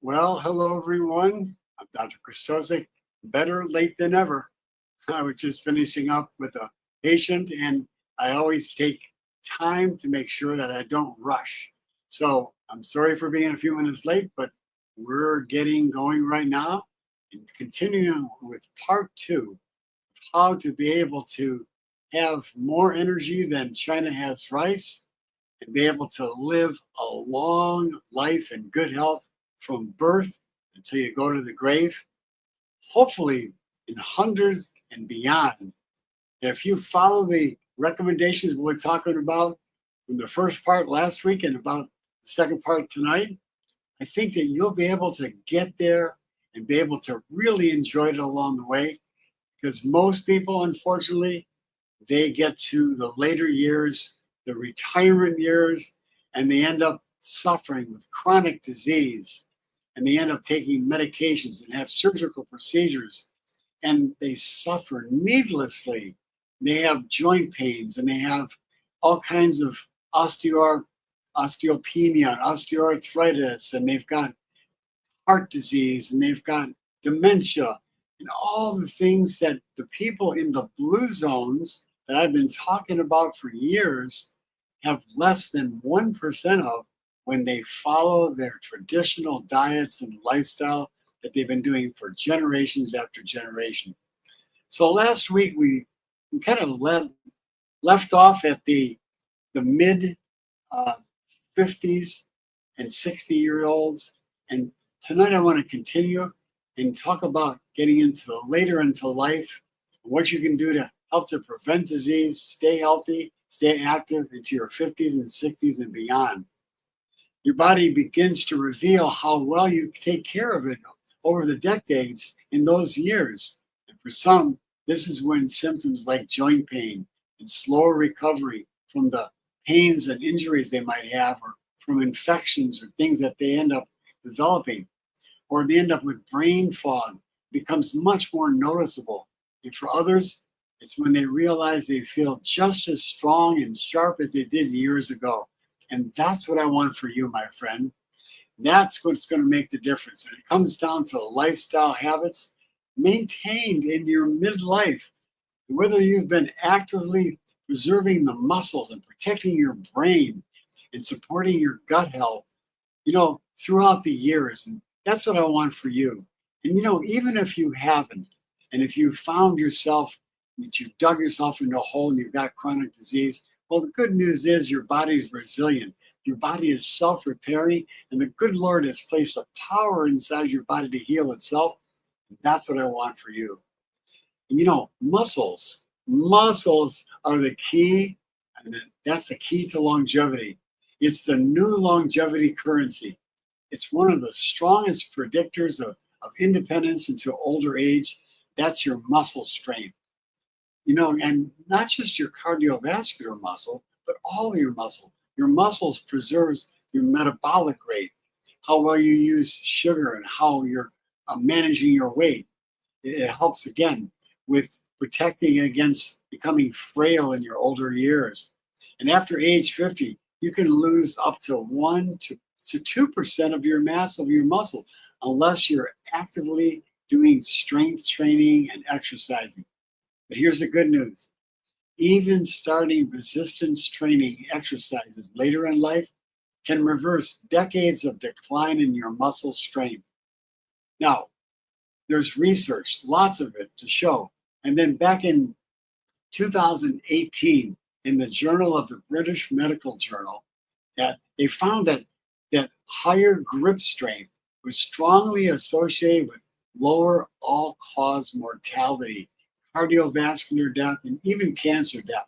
Well, hello everyone. I'm Dr. Krystosik. Better late than ever. I was just finishing up with a patient, and I always take time to make sure that I don't rush. So I'm sorry for being a few minutes late, but we're getting going right now and continuing with part two, how to be able to have more energy than China has rice and be able to live a long life in good health from birth until you go to the grave, hopefully in hundreds and beyond. If you follow the recommendations we're talking about from the first part last week and about the second part tonight, I think that you'll be able to get there and be able to really enjoy it along the way. Because most people, unfortunately, they get to the later years, the retirement years, and they end up suffering with chronic disease. And they end up taking medications and have surgical procedures, and they suffer needlessly. They have joint pains and they have all kinds of osteopenia, osteoarthritis, and they've got heart disease and they've got dementia and all the things that the people in the blue zones that I've been talking about for years have less than 1% of when they follow their traditional diets and lifestyle that they've been doing for generations after generation. So last week we kind of left off at the mid uh, 50s and 60-year-olds. And tonight I want to continue and talk about getting into the later into life, what you can do to help to prevent disease, stay healthy, stay active into your 50s and 60s and beyond. Your body begins to reveal how well you take care of it over the decades in those years. And for some, this is when symptoms like joint pain and slower recovery from the pains and injuries they might have, or from infections or things that they end up developing, or they end up with brain fog, becomes much more noticeable. And for others, it's when they realize they feel just as strong and sharp as they did years ago. And that's what I want for you, my friend. That's what's going to make the difference. And it comes down to lifestyle habits maintained in your midlife. Whether you've been actively preserving the muscles and protecting your brain and supporting your gut health, throughout the years. And that's what I want for you. And, even if you haven't, and if you found yourself, that you've dug yourself into a hole and you've got chronic disease, well, the good news is your body is resilient. Your body is self-repairing, and the good Lord has placed a power inside your body to heal itself. And that's what I want for you. And muscles are the key, and that's the key to longevity. It's the new longevity currency. It's one of the strongest predictors of independence into older age. That's your muscle strength. And not just your cardiovascular muscle, but all of your muscle. Your muscles preserves your metabolic rate, how well you use sugar and how you're managing your weight. It helps again with protecting against becoming frail in your older years. And after age 50, you can lose up to 1 to 2% of your mass of your muscle unless you're actively doing strength training and exercising. But here's the good news. Even starting resistance training exercises later in life can reverse decades of decline in your muscle strength. Now, there's research, lots of it to show. And then back in 2018, in the Journal of the British Medical Journal, that they found that higher grip strength was strongly associated with lower all-cause mortality, cardiovascular death, and even cancer death.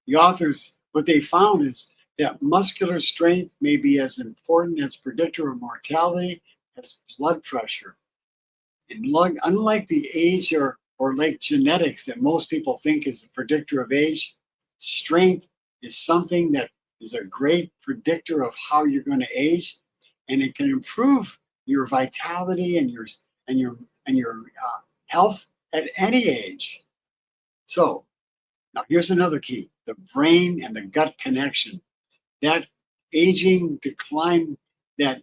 The authors, what they found is that muscular strength may be as important as predictor of mortality as blood pressure. And unlike the age or like genetics that most people think is the predictor of age, strength is something that is a great predictor of how you're going to age, and it can improve your vitality and your health at any age. So now here's another key: the brain and the gut connection. That aging decline, that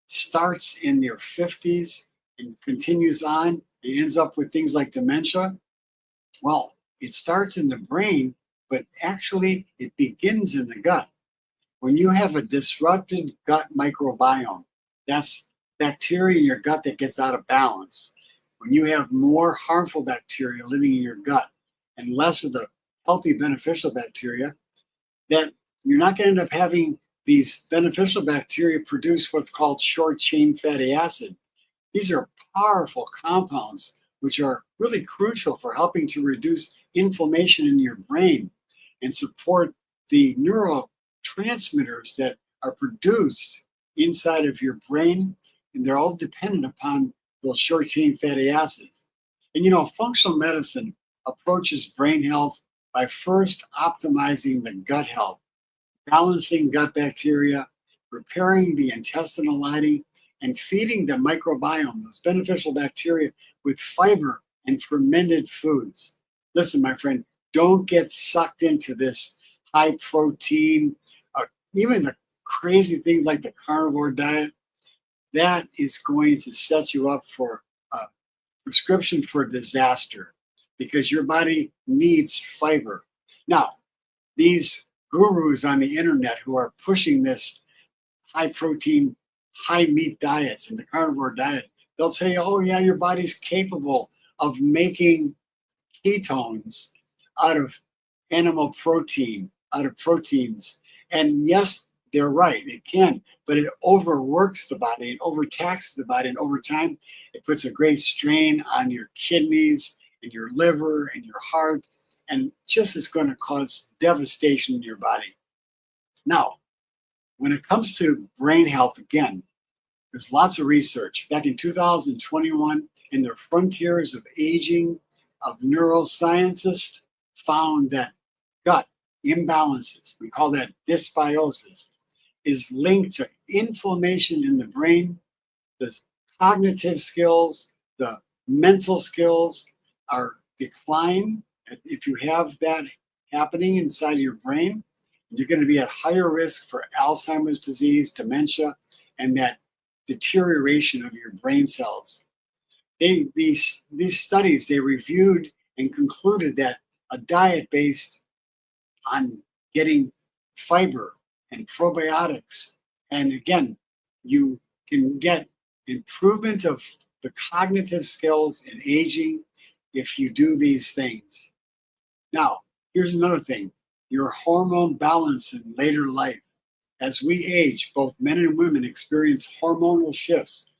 starts in your 50s and continues on and ends up with things like dementia? Well, it starts in the brain, but actually it begins in the gut. When you have a disrupted gut microbiome, that's bacteria in your gut that gets out of balance. When you have more harmful bacteria living in your gut and less of the healthy beneficial bacteria, that you're not going to end up having these beneficial bacteria produce what's called short chain fatty acid. These are powerful compounds which are really crucial for helping to reduce inflammation in your brain and support the neurotransmitters that are produced inside of your brain. And they're all dependent upon those short chain fatty acids. And functional medicine approaches brain health by first optimizing the gut health, balancing gut bacteria, repairing the intestinal lining, and feeding the microbiome, those beneficial bacteria, with fiber and fermented foods. Listen, my friend, don't get sucked into this high protein, even the crazy things like the carnivore diet. That is going to set you up for a prescription for disaster because your body needs fiber. Now, these gurus on the internet who are pushing this high protein, high meat diets and the carnivore diet, they'll say, oh, yeah, your body's capable of making ketones out of animal protein, out of proteins. And yes, they're right, it can, but it overworks the body, it overtaxes the body, and over time, it puts a great strain on your kidneys and your liver and your heart, and just is going to cause devastation in your body. Now, when it comes to brain health, again, there's lots of research. Back in 2021, in the Frontiers of Aging of Neuroscientists, found that gut imbalances, we call that dysbiosis, is linked to inflammation in the brain. The cognitive skills, the mental skills are decline. If you have that happening inside your brain, you're going to be at higher risk for Alzheimer's disease, dementia, and that deterioration of your brain cells. These studies, they reviewed and concluded that a diet based on getting fiber and probiotics, and again, you can get improvement of the cognitive skills in aging if you do these things. Now, here's another thing, your hormone balance in later life. As we age, both men and women experience hormonal shifts,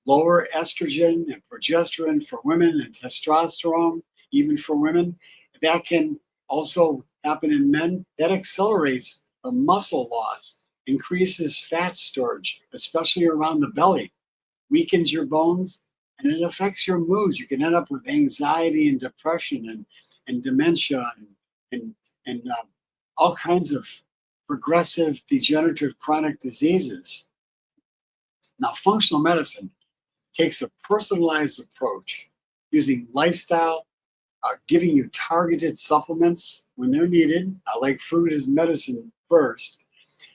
lower estrogen and progesterone for women and testosterone, even for women. That can also happen in men. That accelerates the muscle loss, increases fat storage, especially around the belly, weakens your bones, and it affects your moods. You can end up with anxiety and depression and dementia and all kinds of progressive degenerative chronic diseases. Now, functional medicine takes a personalized approach using lifestyle, giving you targeted supplements when they're needed. I like food as medicine first.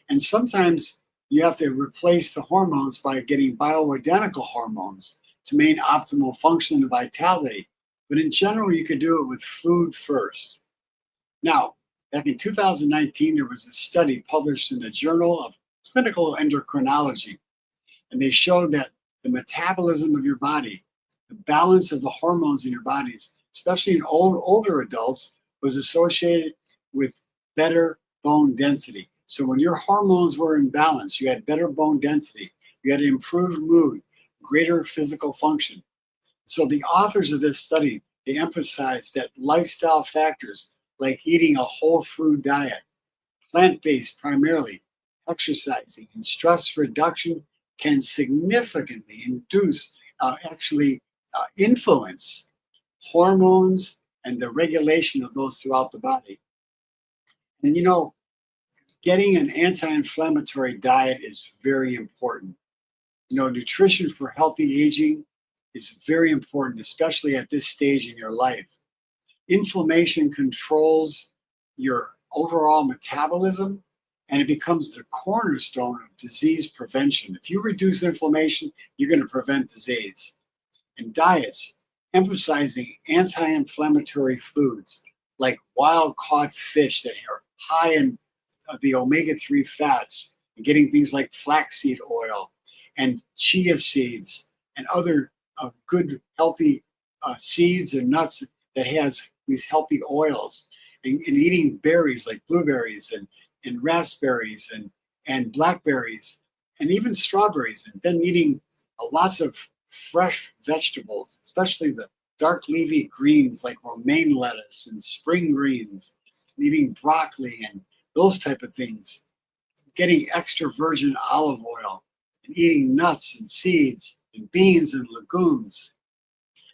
And sometimes you have to replace the hormones by getting bioidentical hormones to maintain optimal function and vitality. But in general, you could do it with food first. Now, back in 2019, there was a study published in the Journal of Clinical Endocrinology, and they showed that the metabolism of your body, the balance of the hormones in your bodies, especially in older adults, was associated with better bone density. So when your hormones were in balance, you had better bone density, you had improved mood, greater physical function. So the authors of this study, they emphasized that lifestyle factors like eating a whole food diet, plant-based primarily, exercising, and stress reduction can significantly influence hormones and the regulation of those throughout the body. And getting an anti-inflammatory diet is very important. Nutrition for healthy aging is very important, especially at this stage in your life. Inflammation controls your overall metabolism and it becomes the cornerstone of disease prevention. If you reduce inflammation, you're going to prevent disease. And diets emphasizing anti-inflammatory foods like wild-caught fish that are high in the omega-3 fats, and getting things like flaxseed oil and chia seeds and other good, healthy seeds and nuts that has these healthy oils, and eating berries like blueberries and raspberries and blackberries and even strawberries, and then eating lots of fresh vegetables, especially the dark leafy greens like romaine lettuce and spring greens, and eating broccoli and those type of things, getting extra virgin olive oil and eating nuts and seeds and beans and legumes.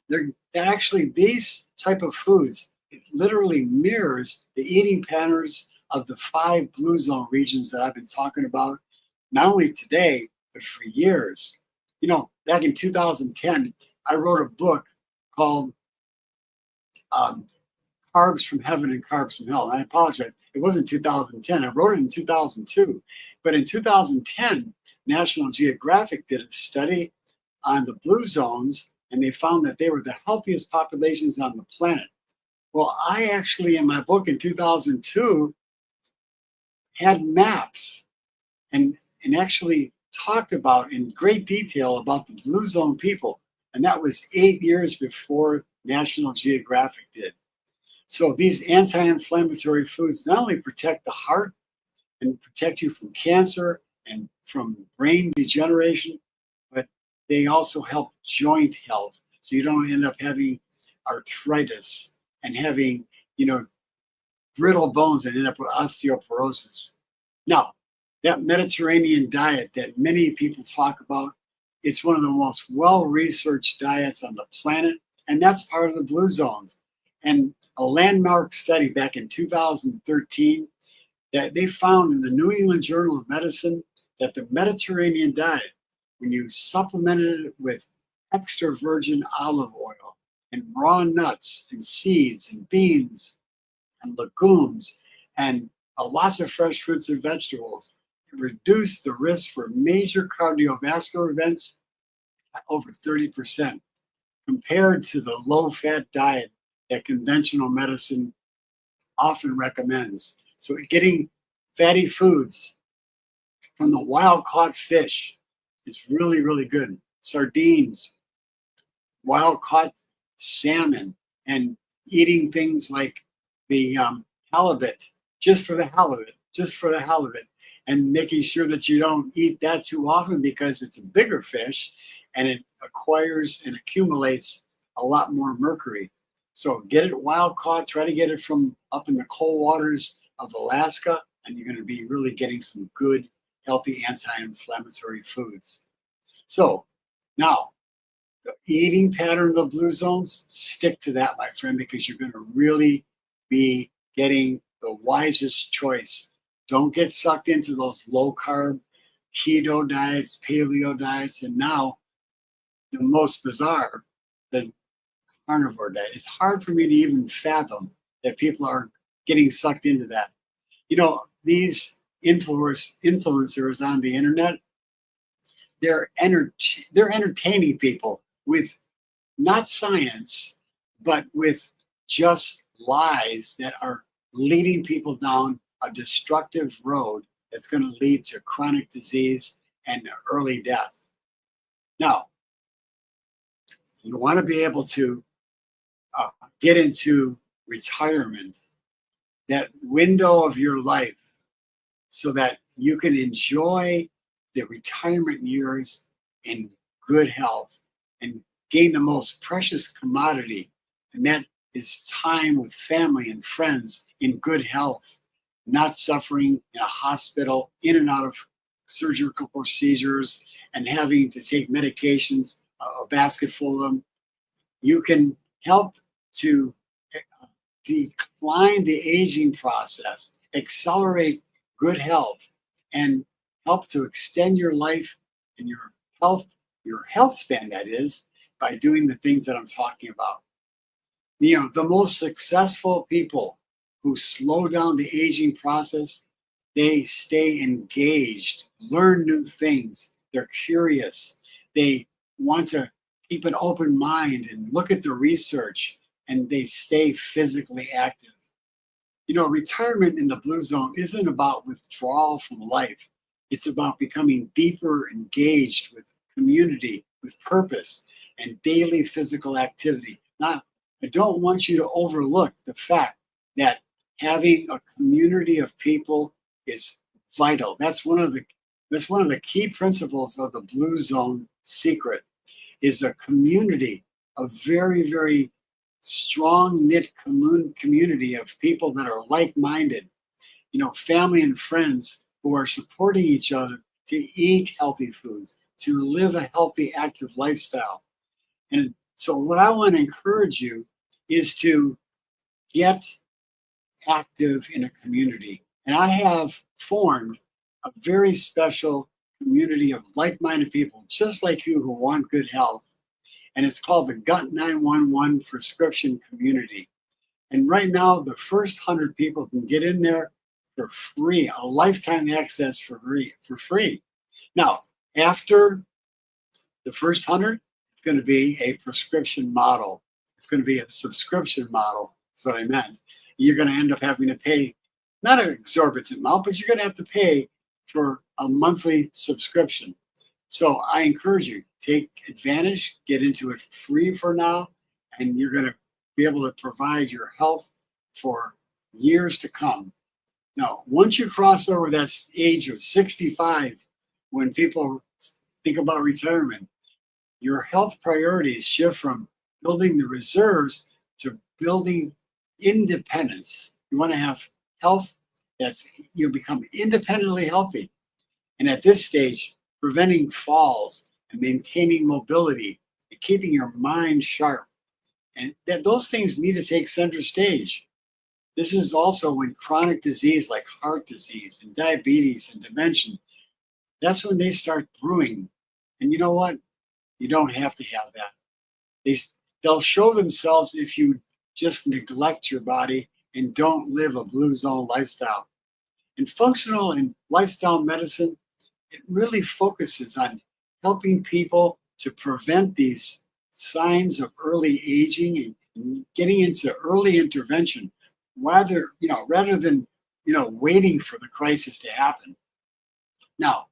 They're actually, these type of foods, it literally mirrors the eating patterns of the 5 blue zone regions that I've been talking about, not only today, but for years. You know, back in 2010, I wrote a book called Carbs from Heaven and Carbs from Hell. And I apologize, it wasn't 2010. I wrote it in 2002. But in 2010, National Geographic did a study on the blue zones, and they found that they were the healthiest populations on the planet. Well, I actually, in my book in 2002, had maps and actually talked about in great detail about the blue zone people. And that was 8 years before National Geographic did. So these anti-inflammatory foods not only protect the heart and protect you from cancer and from brain degeneration, but they also help joint health. So you don't end up having arthritis and having, brittle bones and end up with osteoporosis. Now, that Mediterranean diet that many people talk about, it's one of the most well-researched diets on the planet, and that's part of the blue zones. And a landmark study back in 2013 that they found in the New England Journal of Medicine that the Mediterranean diet, when you supplemented it with extra virgin olive oil and raw nuts and seeds and beans and legumes and lots of fresh fruits and vegetables, it reduced the risk for major cardiovascular events by over 30% compared to the low-fat diet that conventional medicine often recommends. So getting fatty foods from the wild-caught fish is really, really good. Sardines, wild-caught salmon, and eating things like the halibut, just for the hell of it, and making sure that you don't eat that too often because it's a bigger fish and it acquires and accumulates a lot more mercury. So get it wild caught, try to get it from up in the cold waters of Alaska, and you're going to be really getting some good, healthy anti-inflammatory foods. So now, the eating pattern of the blue zones, stick to that, my friend, because you're going to really be getting the wisest choice. Don't get sucked into those low-carb keto diets, paleo diets, and now the most bizarre, the carnivore diet. It's hard for me to even fathom that people are getting sucked into that. These influencers on the internet, they're entertaining people with not science, but with just lies that are leading people down a destructive road that's going to lead to chronic disease and early death. Now, you want to be able to get into retirement, that window of your life, so that you can enjoy the retirement years in good health and gain the most precious commodity, and that is time with family and friends in good health, not suffering in a hospital, in and out of surgical procedures, and having to take medications, a basket full of them. You can help to decline the aging process, accelerate good health, and help to extend your life and your health span, that is, by doing the things that I'm talking about. The most successful people who slow down the aging process, They stay engaged, learn new things. They're curious. They want to keep an open mind and look at the research, and they stay physically active. Retirement in the blue zone isn't about withdrawal from life. It's about becoming deeper engaged with community, with purpose, and daily physical activity. Now, I don't want you to overlook the fact that having a community of people is vital. That's one of the key principles of the blue zone secret is a community, a very, very strong knit community of people that are like-minded, family and friends who are supporting each other to eat healthy foods, to live a healthy, active lifestyle. And so what I want to encourage you is to get active in a community. And I have formed a very special community of like-minded people, just like you, who want good health. And it's called the Gut 911 Prescription Community. And right now, the first 100 people can get in there for free, a lifetime access for free. Now, after the first 100, it's going to be a prescription model. It's going to be a subscription model. That's what I meant. You're going to end up having to pay not an exorbitant amount, but you're going to have to pay for a monthly subscription. So I encourage you, take advantage, get into it free for now, and you're going to be able to provide your health for years to come. Now, once you cross over that age of 65, when people think about retirement, your health priorities shift from building the reserves to building independence. You want to have health you become independently healthy. And at this stage, preventing falls and maintaining mobility and keeping your mind sharp. And those things need to take center stage. This is also when chronic disease like heart disease and diabetes and dementia, that's when they start brewing. And you know what? You don't have to have that. They'll show themselves if you just neglect your body and don't live a blue zone lifestyle. And functional and lifestyle medicine, it really focuses on helping people to prevent these signs of early aging and getting into early intervention rather than waiting for the crisis to happen. Now,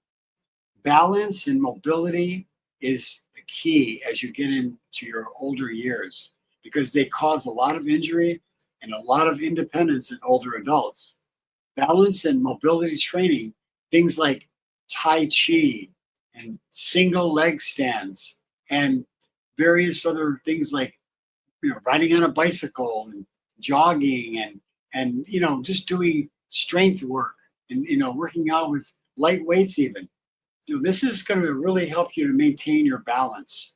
balance and mobility is the key as you get into your older years because they cause a lot of injury and a lot of independence in older adults. Balance and mobility training, things like Tai Chi and single leg stands and various other things like riding on a bicycle and jogging and just doing strength work and working out with light weights even. This is going to really help you to maintain your balance.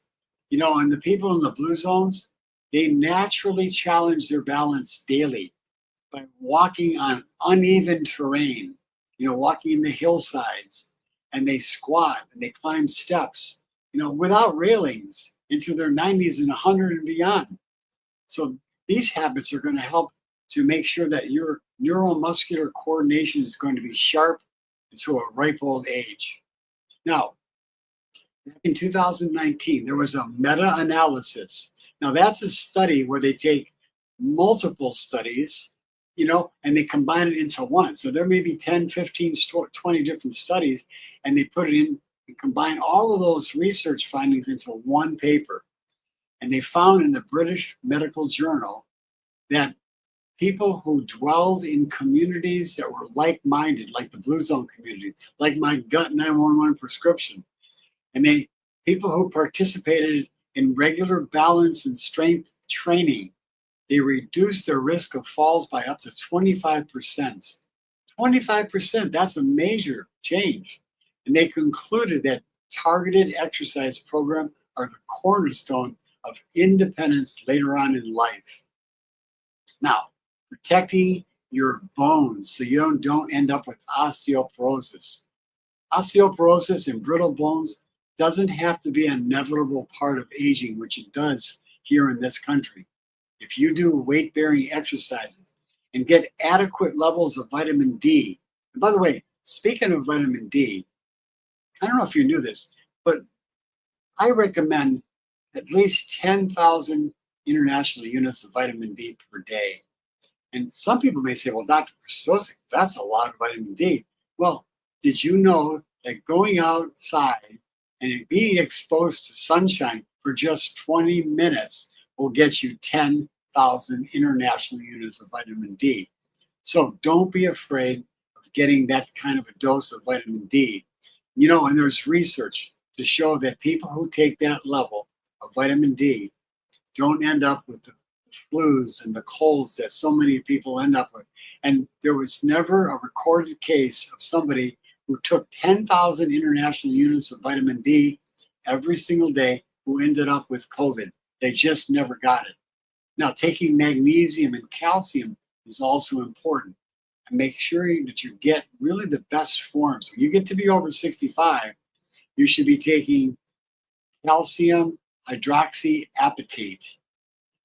And the people in the blue zones, they naturally challenge their balance daily by walking on uneven terrain, walking in the hillsides, and they squat and they climb steps, without railings into their 90s and 100 and beyond. So these habits are going to help to make sure that your neuromuscular coordination is going to be sharp into a ripe old age. Now, in 2019, there was a meta-analysis. Now, that's a study where they take multiple studies, and they combine it into one. So there may be 10, 15, 20 different studies, and they put it in and combine all of those research findings into one paper. And they found in the British Medical Journal that people who dwelled in communities that were like-minded, like the Blue Zone community, like my Gut 911 prescription, and people who participated in regular balance and strength training, they reduced their risk of falls by up to 25%. 25%, that's a major change. And they concluded that targeted exercise programs are the cornerstone of independence later on in life. Now, protecting your bones so you don't end up with osteoporosis. Osteoporosis and brittle bones doesn't have to be an inevitable part of aging, which it does here in this country. If you do weight-bearing exercises and get adequate levels of vitamin D, And by the way, speaking of vitamin D, I don't know if you knew this, but I recommend at least 10,000 international units of vitamin D per day. And some people may say, well, Dr. Krystosik, that's a lot of vitamin D. Well, did you know that going outside and being exposed to sunshine for just 20 minutes will get you 10,000 international units of vitamin D? So don't be afraid of getting that kind of a dose of vitamin D. And there's research to show that people who take that level of vitamin D don't end up with the flus and the colds that so many people end up with. And there was never a recorded case of somebody who took 10,000 international units of vitamin D every single day who ended up with COVID. They just never got it. Now, taking magnesium and calcium is also important. And make sure that you get really the best forms. When you get to be over 65, you should be taking calcium hydroxyapatite.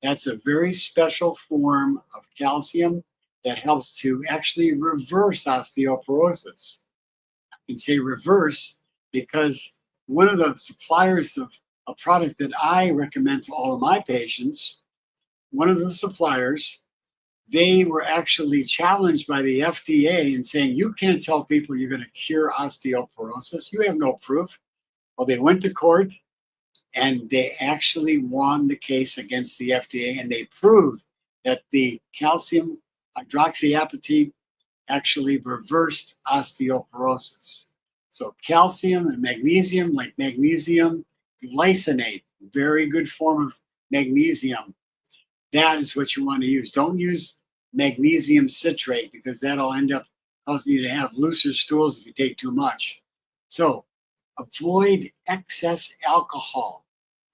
That's a very special form of calcium that helps to actually reverse osteoporosis. I can say reverse because one of the suppliers of a product that I recommend to all of my patients, one of the suppliers, they were actually challenged by the FDA in saying, you can't tell people you're going to cure osteoporosis. You have no proof. Well, they went to court and they actually won the case against the FDA, and they proved that the calcium hydroxyapatite actually reversed osteoporosis. So calcium and magnesium, like magnesium glycinate, very good form of magnesium. That is what you want to use. Don't use magnesium citrate because that'll end up causing you to have looser stools if you take too much. So avoid excess alcohol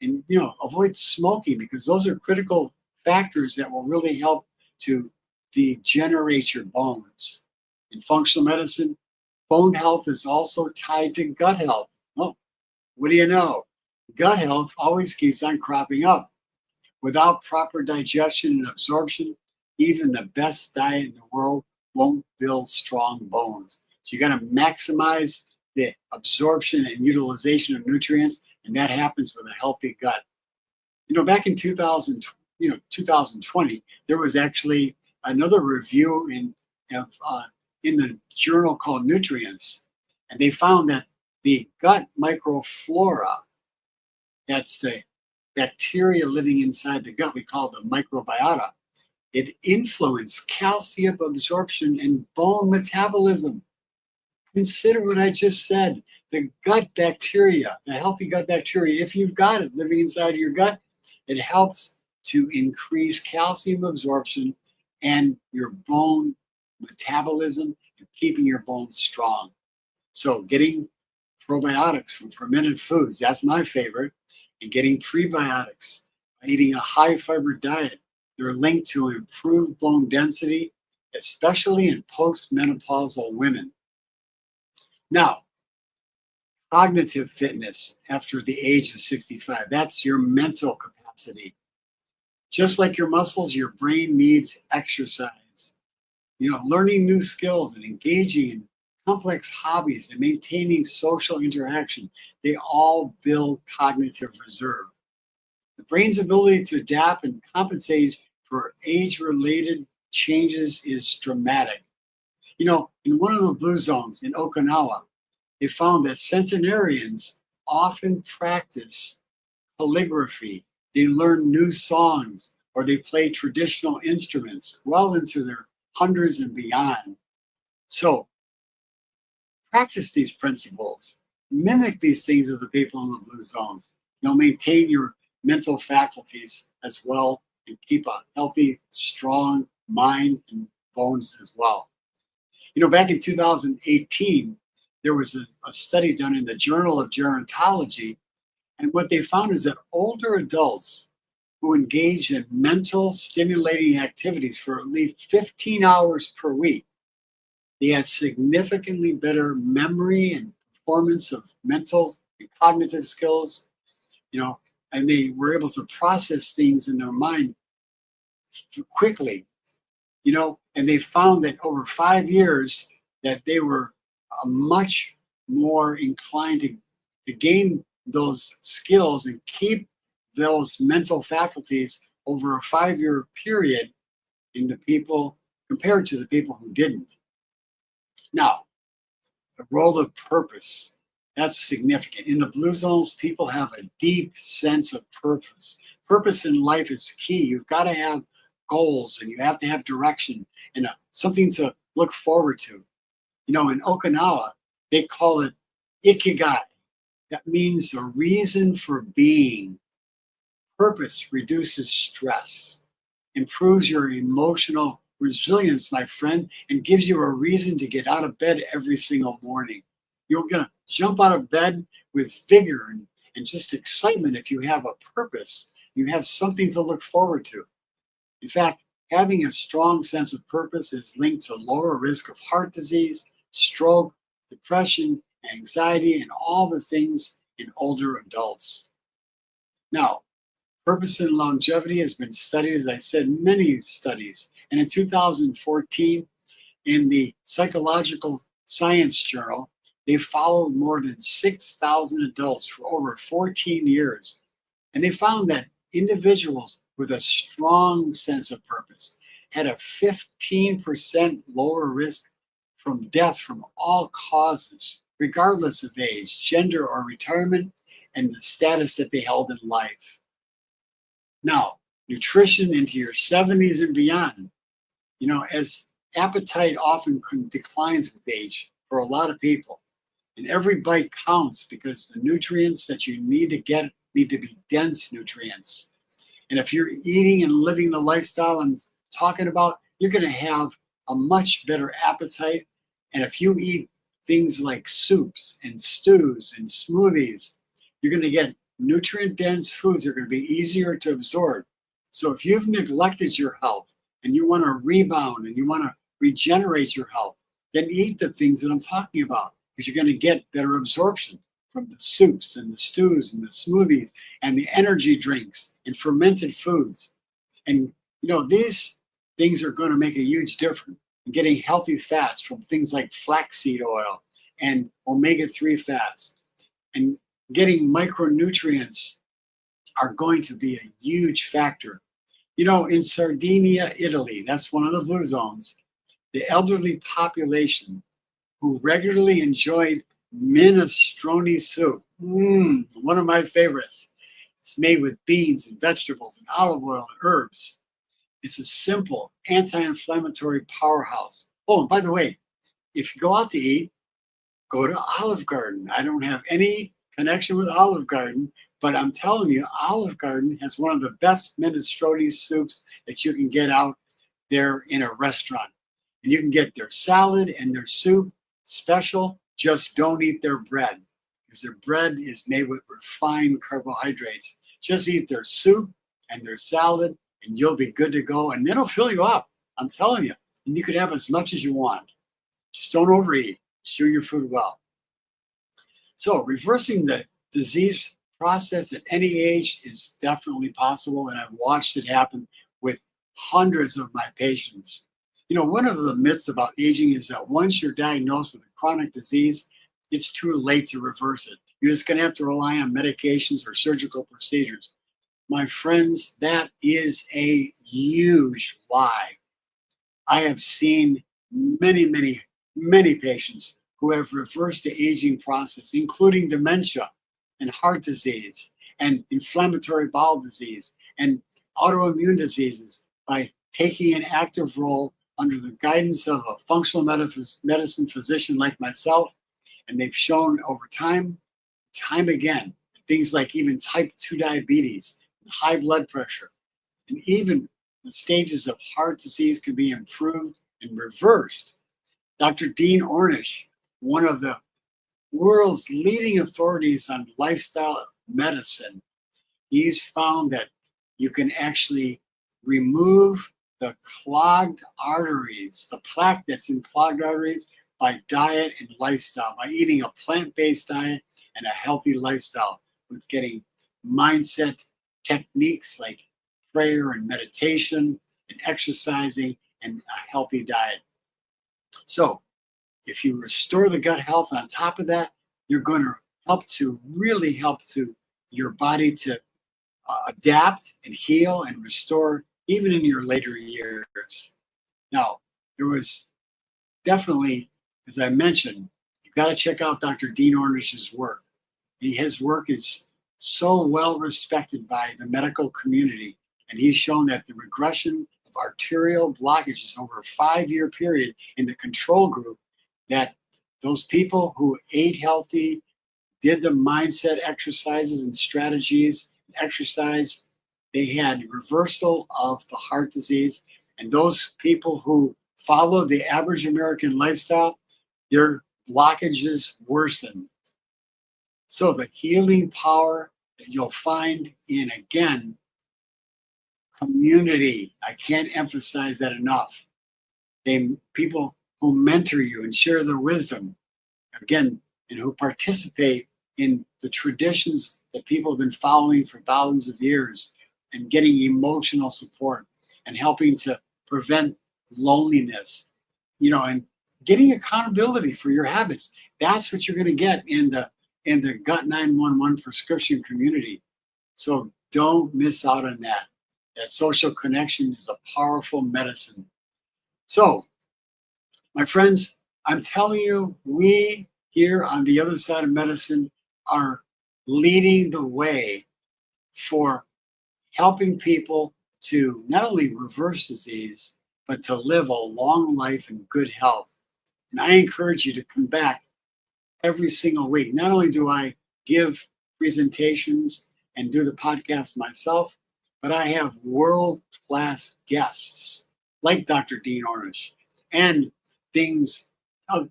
and avoid smoking because those are critical factors that will really help to degenerate your bones. In functional medicine, bone health is also tied to gut health. Oh, what do you know? Gut health always keeps on cropping up. Without proper digestion and absorption, even the best diet in the world won't build strong bones. So you got to maximize the absorption and utilization of nutrients, and that happens with a healthy gut. Back in 2020, there was actually another review in the journal called Nutrients, and they found that the gut microflora, that's the bacteria living inside the gut, we call the microbiota, it influenced calcium absorption and bone metabolism. Consider what I just said. The gut bacteria, the healthy gut bacteria, if you've got it living inside your gut, it helps to increase calcium absorption and your bone metabolism and keeping your bones strong. So getting probiotics from fermented foods, that's my favorite, and getting prebiotics by eating a high fiber diet. They're linked to improved bone density, especially in postmenopausal women. Now, cognitive fitness after the age of 65, that's your mental capacity. Just like your muscles, your brain needs exercise. Learning new skills and engaging in complex hobbies and maintaining social interaction, they all build cognitive reserve. The brain's ability to adapt and compensate for age-related changes is dramatic. In one of the blue zones in Okinawa, they found that centenarians often practice calligraphy. They learn new songs or they play traditional instruments well into their hundreds and beyond. So practice these principles. Mimic these things with the people in the blue zones. Maintain your mental faculties as well and keep a healthy, strong mind and bones as well. Back in 2018, there was a study done in the Journal of Gerontology, and what they found is that older adults who engage in mental stimulating activities for at least 15 hours per week, they had significantly better memory and performance of mental and cognitive skills, and they were able to process things in their mind quickly, and they found that over 5 years, that they were much more inclined to gain those skills and keep those mental faculties over a 5-year period in the people compared to the people who didn't. Now, the role of purpose, that's significant. In the blue zones, people have a deep sense of purpose. Purpose in life is key. You've got to have goals and you have to have direction and something to look forward to. You know, in Okinawa, they call it ikigai. That means a reason for being. Purpose reduces stress, improves your emotional resilience, my friend, and gives you a reason to get out of bed every single morning. You're going to jump out of bed with vigor and just excitement if you have a purpose. You have something to look forward to. In fact, having a strong sense of purpose is linked to lower risk of heart disease, stroke, depression, anxiety, and all the things in older adults. Now, purpose and longevity has been studied, as I said, many studies. And in 2014, in the Psychological Science Journal, they followed more than 6,000 adults for over 14 years. And they found that individuals with a strong sense of purpose had a 15% lower risk from death from all causes, regardless of age, gender, or retirement, and the status that they held in life. Now, nutrition into your 70s and beyond. You know, as appetite often declines with age for a lot of people, and every bite counts because the nutrients that you need to get need to be dense nutrients. And if you're eating and living the lifestyle I'm talking about, you're going to have a much better appetite. And if you eat things like soups and stews and smoothies, you're going to get nutrient dense foods that are going to be easier to absorb. So if you've neglected your health and you want to rebound and you want to regenerate your health, then eat the things that I'm talking about because you're going to get better absorption from the soups and the stews and the smoothies and the energy drinks and fermented foods. And, you know, these things are going to make a huge difference in getting healthy fats from things like flaxseed oil and omega-3 fats. And getting micronutrients are going to be a huge factor. You know, in Sardinia, Italy, that's one of the blue zones, the elderly population who regularly enjoyed minestrone soup, one of my favorites. It's made with beans and vegetables and olive oil and herbs. It's a simple anti-inflammatory powerhouse. Oh, and by the way, if you go out to eat, go to Olive Garden. I don't have any connection with Olive Garden, but I'm telling you, Olive Garden has one of the best minestrone soups that you can get out there in a restaurant. And you can get their salad and their soup special. Just don't eat their bread because their bread is made with refined carbohydrates. Just eat their soup and their salad and you'll be good to go. And it'll fill you up. I'm telling you. And you can have as much as you want. Just don't overeat. Chew your food well. So reversing the disease process at any age is definitely possible. And I've watched it happen with hundreds of my patients. You know, one of the myths about aging is that once you're diagnosed with a chronic disease, it's too late to reverse it. You're just going to have to rely on medications or surgical procedures. My friends, that is a huge lie. I have seen many patients who have reversed the aging process, including dementia and heart disease and inflammatory bowel disease and autoimmune diseases by taking an active role under the guidance of a functional medicine physician like myself. And they've shown over time again, things like even type 2 diabetes, high blood pressure, and even the stages of heart disease can be improved and reversed. Dr. Dean Ornish, one of the world's leading authorities on lifestyle medicine, he's found that you can actually remove the clogged arteries, the plaque that's in clogged arteries, by diet and lifestyle, by eating a plant-based diet and a healthy lifestyle with getting mindset techniques like prayer and meditation and exercising and a healthy diet. So if you restore the gut health on top of that, you're going to really help to your body to adapt and heal and restore even in your later years. Now, there was definitely, as I mentioned, you've got to check out Dr. Dean Ornish's work. His work is so well respected by the medical community, and he's shown that the regression of arterial blockages over a 5-year period in the control group, that those people who ate healthy, did the mindset exercises and strategies, exercise, they had reversal of the heart disease. And those people who followed the average American lifestyle, their blockages worsened. So the healing power that you'll find in, again, community. I can't emphasize that enough. People who mentor you and share their wisdom, again, and who participate in the traditions that people have been following for thousands of years, and getting emotional support and helping to prevent loneliness, and getting accountability for your habits. That's what you're going to get in the Gut 911 prescription community. So don't miss out on that. That social connection is a powerful medicine. So, my friends, I'm telling you, we here on the other side of medicine are leading the way for helping people to not only reverse disease, but to live a long life in good health. And I encourage you to come back every single week. Not only do I give presentations and do the podcast myself, but I have world-class guests like Dr. Dean Ornish and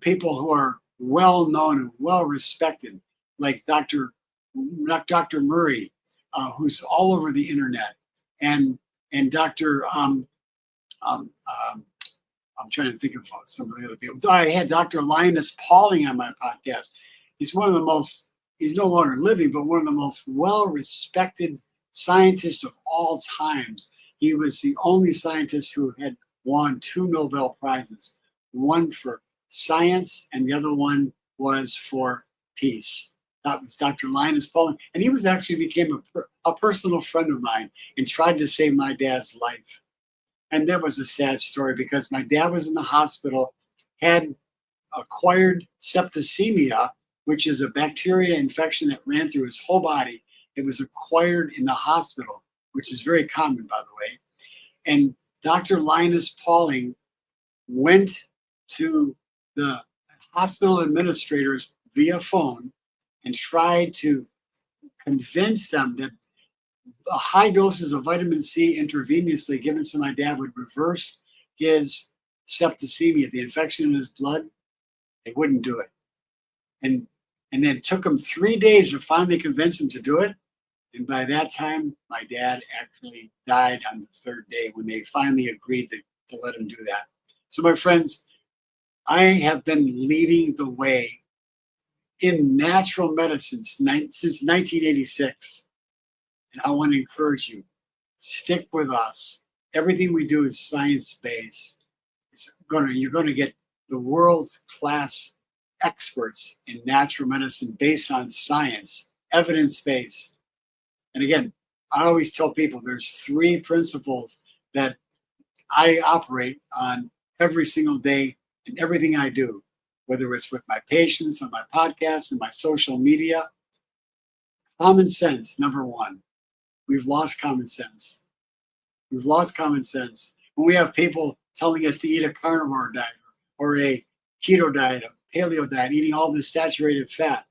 people who are well-known and well-respected, like Dr. Murray, who's all over the internet, and Dr. I'm trying to think of some of the other people. I had Dr. Linus Pauling on my podcast. He's he's no longer living, but one of the most well-respected scientists of all times. He was the only scientist who had won 2 Nobel Prizes, one for science and the other one was for peace. That was Dr. Linus Pauling. And he became a personal friend of mine and tried to save my dad's life. And that was a sad story because my dad was in the hospital, had acquired septicemia, which is a bacteria infection that ran through his whole body. It was acquired in the hospital, which is very common, by the way. And Dr. Linus Pauling went to the hospital administrators via phone and tried to convince them that the high doses of vitamin C intravenously given to my dad would reverse his septicemia, the infection in his blood. They wouldn't do it. And then it took them 3 days to finally convince him to do it. And by that time, my dad actually died on the 3rd day when they finally agreed to let him do that. So my friends, I have been leading the way in natural medicine since 1986. And I want to encourage you, stick with us. Everything we do is science-based. You're going to get the world's class experts in natural medicine based on science, evidence-based. And again, I always tell people there's 3 principles that I operate on every single day in everything I do, whether it's with my patients, on my podcast, and my social media. Common sense, number 1. We've lost common sense. We've lost common sense. When we have people telling us to eat a carnivore diet or a keto diet, a paleo diet, eating all this saturated fat,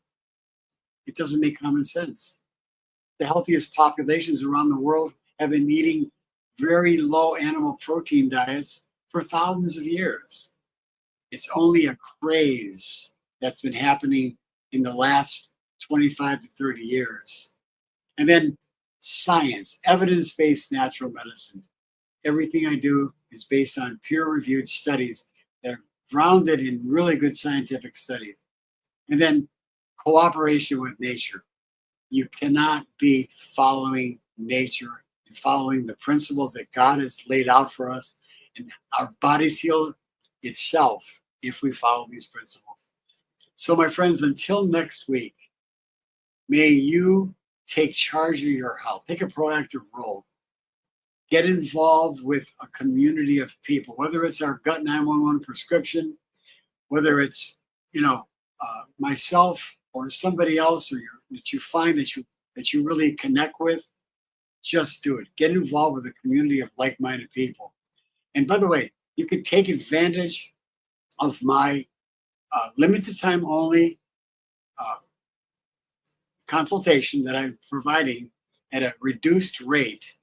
it doesn't make common sense. The healthiest populations around the world have been eating very low animal protein diets for thousands of years. It's only a craze that's been happening in the last 25 to 30 years. And then science, evidence-based natural medicine. Everything I do is based on peer-reviewed studies that are grounded in really good scientific studies. And then cooperation with nature. You cannot be following nature and following the principles that God has laid out for us, and our bodies heal itself if we follow these principles. So, my friends, until next week, may you take charge of your health, take a proactive role, get involved with a community of people, whether it's our Gut 911 prescription, whether it's, myself or somebody else that you find that you really connect with. Just do it. Get involved with a community of like-minded people. And by the way, you could take advantage of my limited time only consultation that I'm providing at a reduced rate.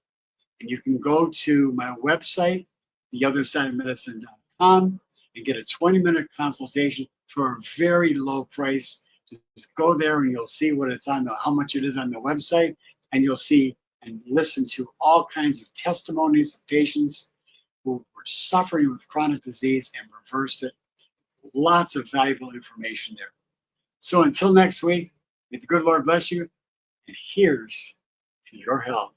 And you can go to my website, theothersideofmedicine.com, and get a 20-minute consultation for a very low price. Just go there and you'll see what it's on how much it is on the website, and you'll see and listen to all kinds of testimonies of patients who were suffering with chronic disease and reversed it. Lots of valuable information there. So until next week, may the good Lord bless you, and here's to your health.